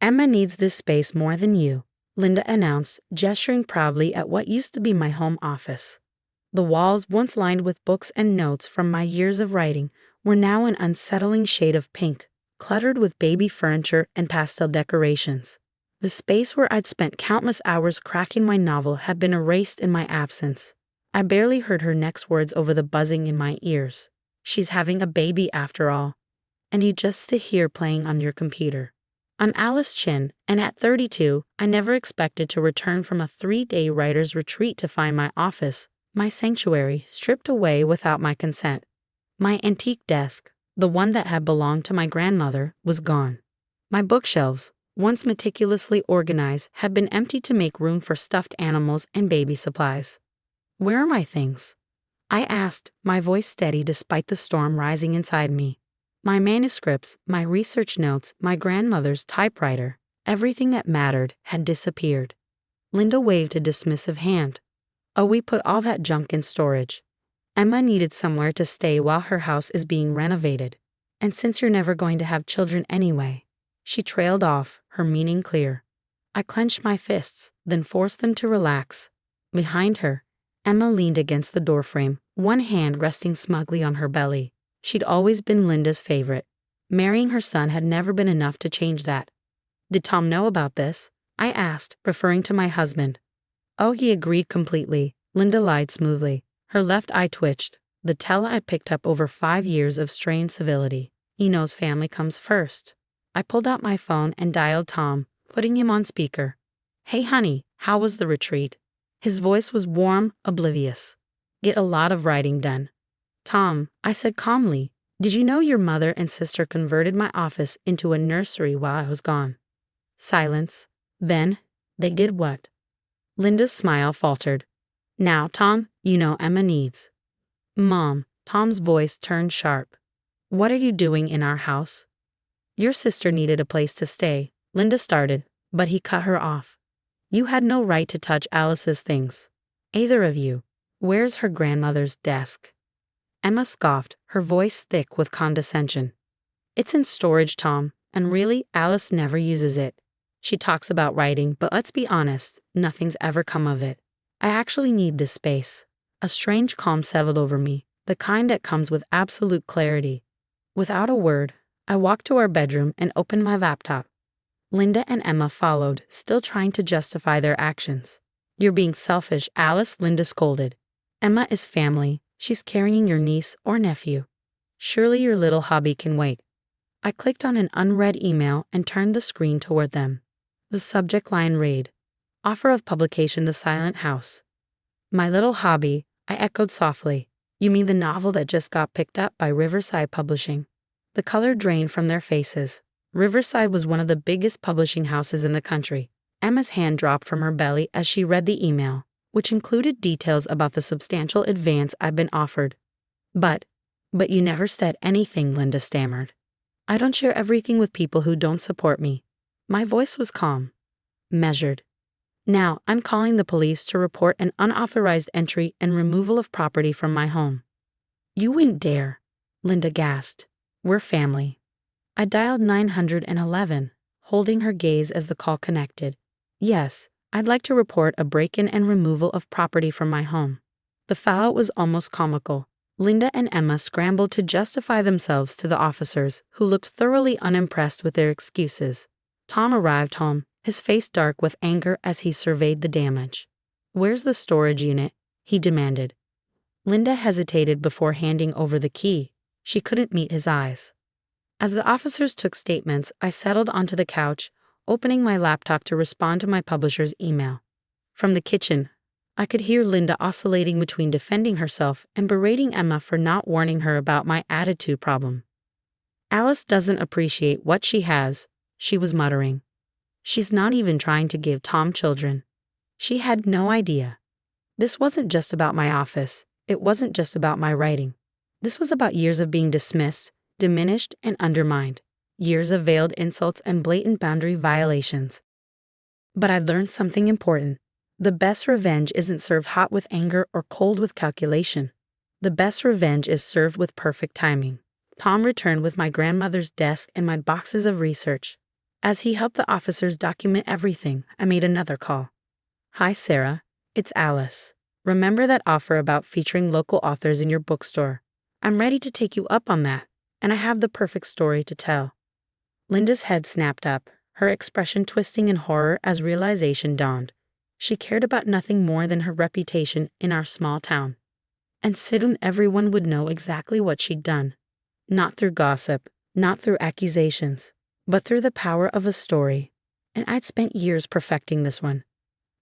Emma needs this space more than you, Linda announced, gesturing proudly at what used to be my home office. The walls, once lined with books and notes from my years of writing, were now an unsettling shade of pink, cluttered with baby furniture and pastel decorations. The space where I'd spent countless hours cracking my novel had been erased in my absence. I barely heard her next words over the buzzing in my ears. She's having a baby after all. And you just sit here playing on your computer. I'm Alice Chin, and at 32, I never expected to return from a 3-day writer's retreat to find my office, my sanctuary, stripped away without my consent. My antique desk, the one that had belonged to my grandmother, was gone. My bookshelves, once meticulously organized, had been emptied to make room for stuffed animals and baby supplies. Where are my things? I asked, my voice steady despite the storm rising inside me. My manuscripts, my research notes, my grandmother's typewriter, everything that mattered had disappeared. Linda waved a dismissive hand. Oh, we put all that junk in storage. Emma needed somewhere to stay while her house is being renovated. And since you're never going to have children anyway. She trailed off, her meaning clear. I clenched my fists, then forced them to relax. Behind her, Emma leaned against the doorframe, one hand resting smugly on her belly. She'd always been Linda's favorite. Marrying her son had never been enough to change that. Did Tom know about this? I asked, referring to my husband. Oh, he agreed completely, Linda lied smoothly. Her left eye twitched, the tell I picked up over 5 years of strained civility. He knows family comes first. I pulled out my phone and dialed Tom, putting him on speaker. Hey honey, how was the retreat? His voice was warm, oblivious. Get a lot of writing done. Tom, I said calmly, did you know your mother and sister converted my office into a nursery while I was gone? Silence. Then, they did what? Linda's smile faltered. Now, Tom, you know Emma needs. Mom, Tom's voice turned sharp. What are you doing in our house? Your sister needed a place to stay, Linda started, but he cut her off. You had no right to touch Alice's things. Either of you. Where's her grandmother's desk? Emma scoffed, her voice thick with condescension. It's in storage, Tom, and really, Alice never uses it. She talks about writing, but let's be honest, nothing's ever come of it. I actually need this space. A strange calm settled over me, the kind that comes with absolute clarity. Without a word, I walked to our bedroom and opened my laptop. Linda and Emma followed, still trying to justify their actions. You're being selfish, Alice, Linda scolded. Emma is family. She's carrying your niece or nephew. Surely your little hobby can wait. I clicked on an unread email and turned the screen toward them. The subject line read, Offer of publication The Silent House. My little hobby, I echoed softly. You mean the novel that just got picked up by Riverside Publishing? The color drained from their faces. Riverside was one of the biggest publishing houses in the country. Emma's hand dropped from her belly as she read the email, which included details about the substantial advance I'd been offered. But you never said anything, Linda stammered. I don't share everything with people who don't support me. My voice was calm, measured. Now, I'm calling the police to report an unauthorized entry and removal of property from my home. You wouldn't dare, Linda gasped. We're family. I dialed 911, holding her gaze as the call connected. Yes, I'd like to report a break-in and removal of property from my home. The fallout was almost comical. Linda and Emma scrambled to justify themselves to the officers, who looked thoroughly unimpressed with their excuses. Tom arrived home, his face dark with anger as he surveyed the damage. Where's the storage unit? He demanded. Linda hesitated before handing over the key. She couldn't meet his eyes. As the officers took statements, I settled onto the couch, opening my laptop to respond to my publisher's email. From the kitchen, I could hear Linda oscillating between defending herself and berating Emma for not warning her about my attitude problem. Alice doesn't appreciate what she has, she was muttering. She's not even trying to give Tom children. She had no idea. This wasn't just about my office. It wasn't just about my writing. This was about years of being dismissed, diminished, and undermined. Years of veiled insults and blatant boundary violations. But I learned something important. The best revenge isn't served hot with anger or cold with calculation. The best revenge is served with perfect timing. Tom returned with my grandmother's desk and my boxes of research. As he helped the officers document everything, I made another call. Hi, Sarah. It's Alice. Remember that offer about featuring local authors in your bookstore? I'm ready to take you up on that, and I have the perfect story to tell. Linda's head snapped up, her expression twisting in horror as realization dawned. She cared about nothing more than her reputation in our small town. And soon everyone would know exactly what she'd done. Not through gossip, not through accusations, but through the power of a story. And I'd spent years perfecting this one.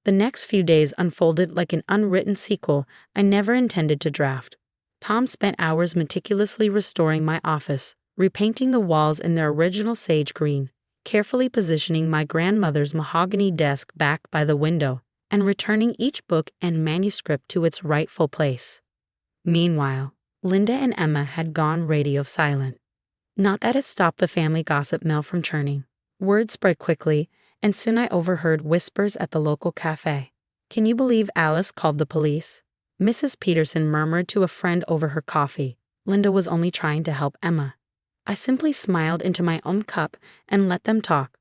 The next few days unfolded like an unwritten sequel I never intended to draft. Tom spent hours meticulously restoring my office, repainting the walls in their original sage green, carefully positioning my grandmother's mahogany desk back by the window, and returning each book and manuscript to its rightful place. Meanwhile, Linda and Emma had gone radio silent. Not that it stopped the family gossip mill from churning. Word spread quickly, and soon I overheard whispers at the local cafe. "Can you believe Alice called the police?" Mrs. Peterson murmured to a friend over her coffee. Linda was only trying to help Emma. I simply smiled into my own cup and let them talk.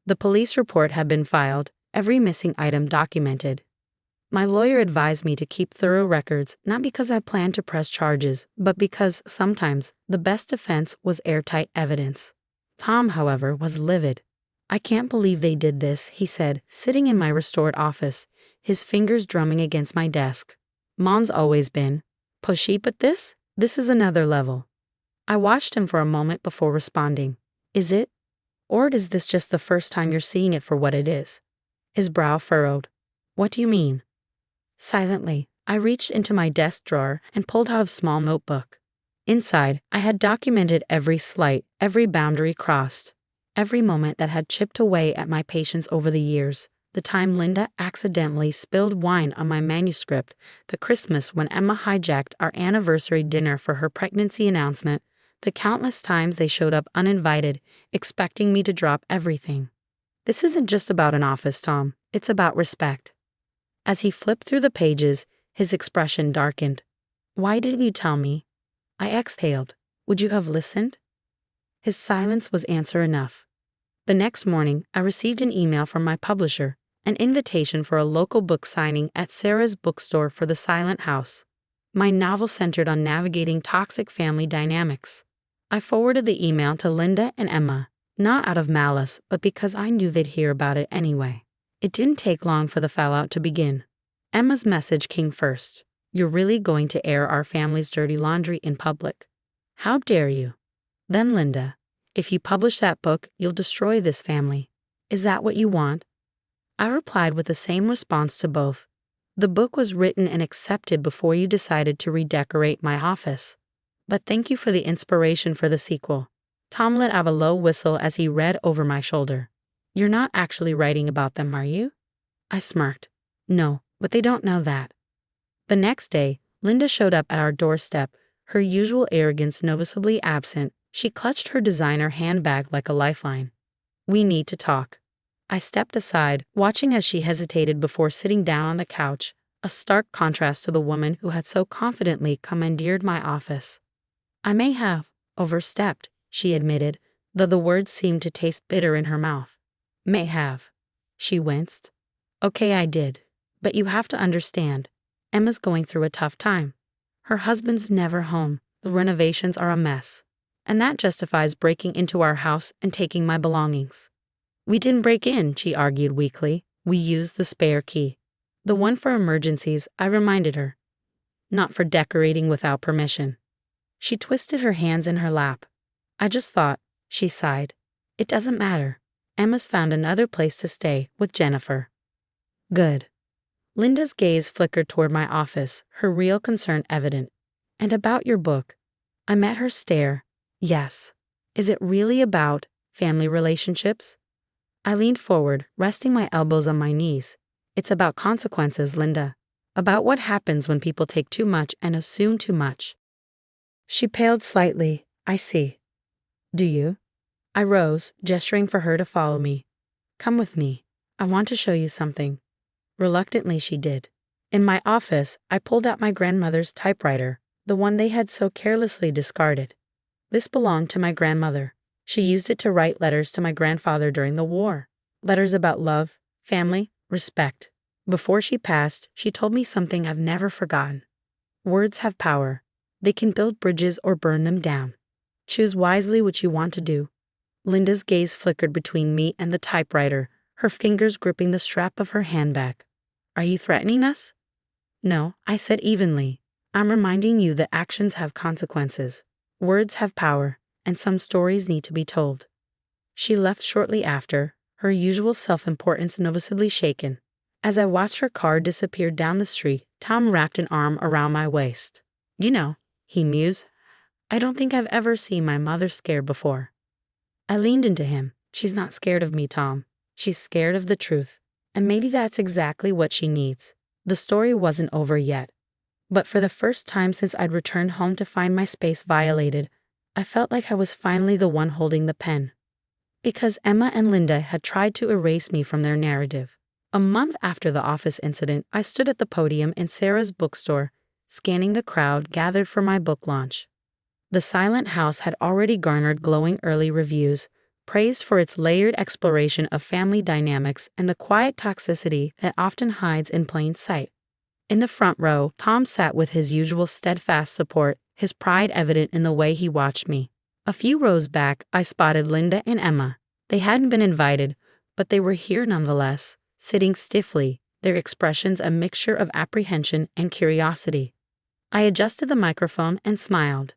The police report had been filed, every missing item documented. My lawyer advised me to keep thorough records, not because I planned to press charges, but because sometimes the best defense was airtight evidence. Tom, however, was livid. "I can't believe they did this," he said, sitting in my restored office, his fingers drumming against my desk. "Mom's always been pushy, but this is another level." I watched him for a moment before responding. "Is it? Or is this just the first time you're seeing it for what it is?" His brow furrowed. "What do you mean?" Silently, I reached into my desk drawer and pulled out a small notebook. Inside, I had documented every slight, every boundary crossed, every moment that had chipped away at my patience over the years. The time Linda accidentally spilled wine on my manuscript, the Christmas when Emma hijacked our anniversary dinner for her pregnancy announcement, the countless times they showed up uninvited, expecting me to drop everything. "This isn't just about an office, Tom. It's about respect." As he flipped through the pages, his expression darkened. "Why didn't you tell me?" I exhaled. "Would you have listened?" His silence was answer enough. The next morning, I received an email from my publisher, an invitation for a local book signing at Sarah's bookstore for The Silent House. My novel centered on navigating toxic family dynamics. I forwarded the email to Linda and Emma, not out of malice, but because I knew they'd hear about it anyway. It didn't take long for the fallout to begin. Emma's message came first. "You're really going to air our family's dirty laundry in public? How dare you?" Then Linda, "If you publish that book, you'll destroy this family. Is that what you want?" I replied with the same response to both. "The book was written and accepted before you decided to redecorate my office. But thank you for the inspiration for the sequel." Tom let out a low whistle as he read over my shoulder. "You're not actually writing about them, are you?" I smirked. "No, but they don't know that." The next day, Linda showed up at our doorstep, her usual arrogance noticeably absent. She clutched her designer handbag like a lifeline. "We need to talk." I stepped aside, watching as she hesitated before sitting down on the couch, a stark contrast to the woman who had so confidently commandeered my office. "I may have overstepped," she admitted, though the words seemed to taste bitter in her mouth. "May have." She winced. "Okay, I did. But you have to understand, Emma's going through a tough time. Her husband's never home, the renovations are a mess. And that justifies breaking into our house and taking my belongings." "We didn't break in," she argued weakly. "We used the spare key. The one for emergencies," I reminded her. "Not for decorating without permission." She twisted her hands in her lap. "I just thought," she sighed. "It doesn't matter. Emma's found another place to stay with Jennifer." "Good." Linda's gaze flickered toward my office, her real concern evident. "And about your book?" I met her stare. "Yes. Is it really about family relationships?" I leaned forward, resting my elbows on my knees. "It's about consequences, Linda. About what happens when people take too much and assume too much." She paled slightly. "I see." "Do you?" I rose, gesturing for her to follow me. "Come with me. I want to show you something." Reluctantly she did. In my office, I pulled out my grandmother's typewriter, the one they had so carelessly discarded. This belonged to my grandmother. She used it to write letters to my grandfather during the war. Letters about love, family, respect. Before she passed, she told me something I've never forgotten. Words have power. They can build bridges or burn them down. Choose wisely what you want to do. Linda's gaze flickered between me and the typewriter, her fingers gripping the strap of her handbag. Are you threatening us? No, I said evenly. I'm reminding you that actions have consequences. Words have power, and some stories need to be told. She left shortly after, her usual self-importance noticeably shaken. As I watched her car disappear down the street, Tom wrapped an arm around my waist. You know, he mused, I don't think I've ever seen my mother scared before. I leaned into him. She's not scared of me, Tom. She's scared of the truth. And maybe that's exactly what she needs. The story wasn't over yet. But for the first time since I'd returned home to find my space violated, I felt like I was finally the one holding the pen. Because Emma and Linda had tried to erase me from their narrative. A month after the office incident, I stood at the podium in Sarah's bookstore, scanning the crowd gathered for my book launch. The Silent House had already garnered glowing early reviews, praised for its layered exploration of family dynamics and the quiet toxicity that often hides in plain sight. In the front row, Tom sat with his usual steadfast support, his pride evident in the way he watched me. A few rows back, I spotted Linda and Emma. They hadn't been invited, but they were here nonetheless, sitting stiffly, their expressions a mixture of apprehension and curiosity. I adjusted the microphone and smiled.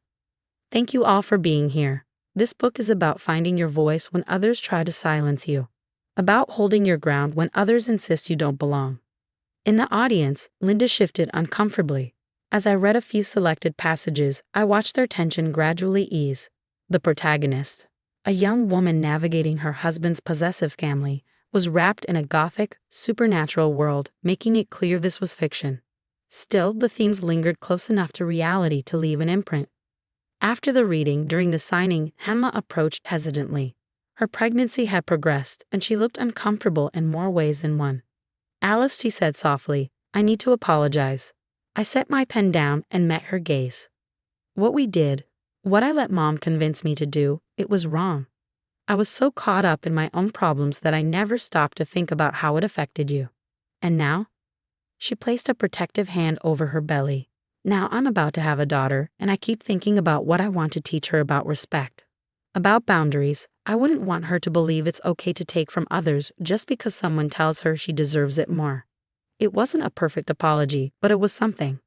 Thank you all for being here. This book is about finding your voice when others try to silence you. About holding your ground when others insist you don't belong. In the audience, Linda shifted uncomfortably. As I read a few selected passages, I watched their tension gradually ease. The protagonist, a young woman navigating her husband's possessive family, was wrapped in a gothic, supernatural world, making it clear this was fiction. Still, the themes lingered close enough to reality to leave an imprint. After the reading, during the signing, Emma approached hesitantly. Her pregnancy had progressed, and she looked uncomfortable in more ways than one. Alice, she said softly, I need to apologize. I set my pen down and met her gaze. What we did, what I let Mom convince me to do, it was wrong. I was so caught up in my own problems that I never stopped to think about how it affected you. And now? She placed a protective hand over her belly. Now I'm about to have a daughter, and I keep thinking about what I want to teach her about respect. About boundaries. I wouldn't want her to believe it's okay to take from others just because someone tells her she deserves it more. It wasn't a perfect apology, but it was something.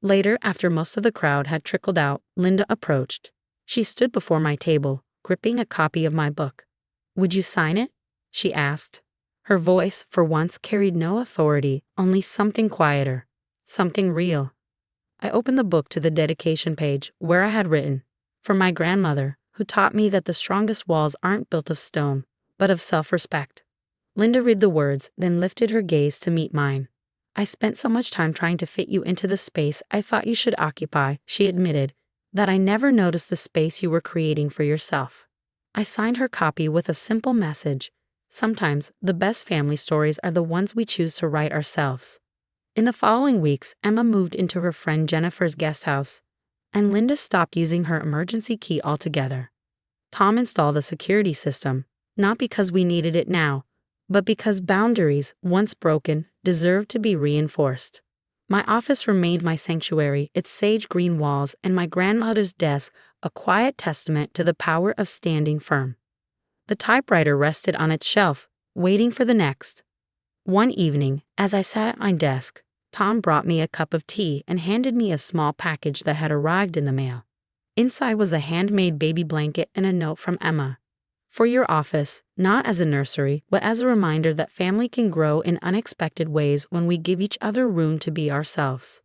Later, after most of the crowd had trickled out, Linda approached. She stood before my table, gripping a copy of my book. Would you sign it? She asked. Her voice, for once, carried no authority, only something quieter, something real. I opened the book to the dedication page, where I had written, For my grandmother, who taught me that the strongest walls aren't built of stone, but of self-respect. Linda read the words, then lifted her gaze to meet mine. I spent so much time trying to fit you into the space I thought you should occupy, she admitted, that I never noticed the space you were creating for yourself. I signed her copy with a simple message. Sometimes, the best family stories are the ones we choose to write ourselves. In the following weeks, Emma moved into her friend Jennifer's guest house, and Linda stopped using her emergency key altogether. Tom installed a security system, not because we needed it now, but because boundaries, once broken, deserved to be reinforced. My office remained my sanctuary, its sage green walls and my grandmother's desk a quiet testament to the power of standing firm. The typewriter rested on its shelf, waiting for the next. One evening, as I sat at my desk, Tom brought me a cup of tea and handed me a small package that had arrived in the mail. Inside was a handmade baby blanket and a note from Emma. For your office, not as a nursery, but as a reminder that family can grow in unexpected ways when we give each other room to be ourselves.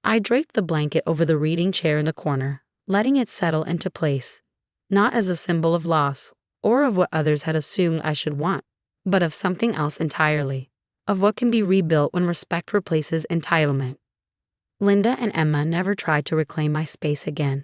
I draped the blanket over the reading chair in the corner, letting it settle into place, not as a symbol of loss, or of what others had assumed I should want, but of something else entirely, of what can be rebuilt when respect replaces entitlement. Linda and Emma never tried to reclaim my space again.